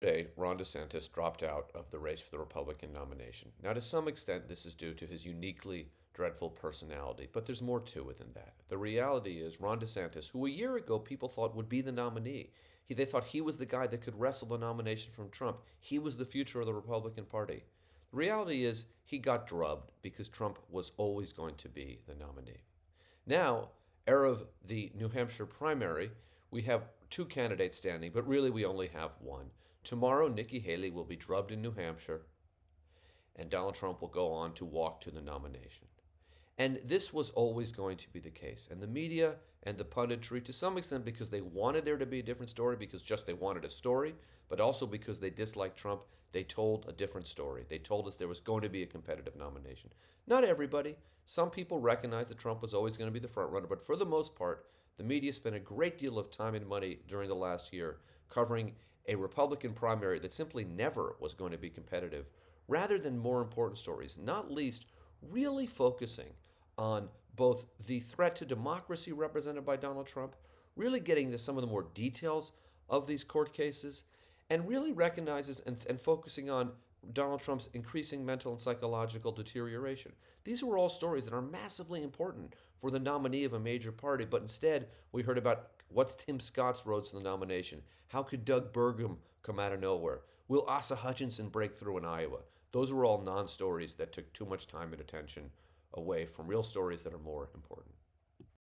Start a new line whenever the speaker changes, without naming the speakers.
Today, Ron DeSantis dropped out of the race for the Republican nomination. Now, to some extent, this is due to his uniquely dreadful personality, but there's more to it than that. The reality is, Ron DeSantis, who a year ago people thought would be the nominee, they thought he was the guy that could wrestle the nomination from Trump. He was the future of the Republican Party. The reality is, he got drubbed because Trump was always going to be the nominee. Now, of the New Hampshire primary, we have two candidates standing, but really we only have one. Tomorrow, Nikki Haley will be drubbed in New Hampshire, and Donald Trump will go on to walk to the nomination. And this was always going to be the case. And the media and the punditry, to some extent because they wanted there to be a different story, because just they wanted a story, but also because they disliked Trump, they told a different story. They told us there was going to be a competitive nomination. Not everybody. Some people recognized that Trump was always going to be the front runner, but for the most part, the media spent a great deal of time and money during the last year covering a Republican primary that simply never was going to be competitive, rather than more important stories, not least really focusing on both the threat to democracy represented by Donald Trump, really getting into some of the more details of these court cases, and really recognizes and focusing on Donald Trump's increasing mental and psychological deterioration. These were all stories that are massively important for the nominee of a major party, but instead we heard about what's Tim Scott's roads to the nomination? How could Doug Burgum come out of nowhere? Will Asa Hutchinson break through in Iowa? Those were all non stories that took too much time and attention away from real stories that are more important.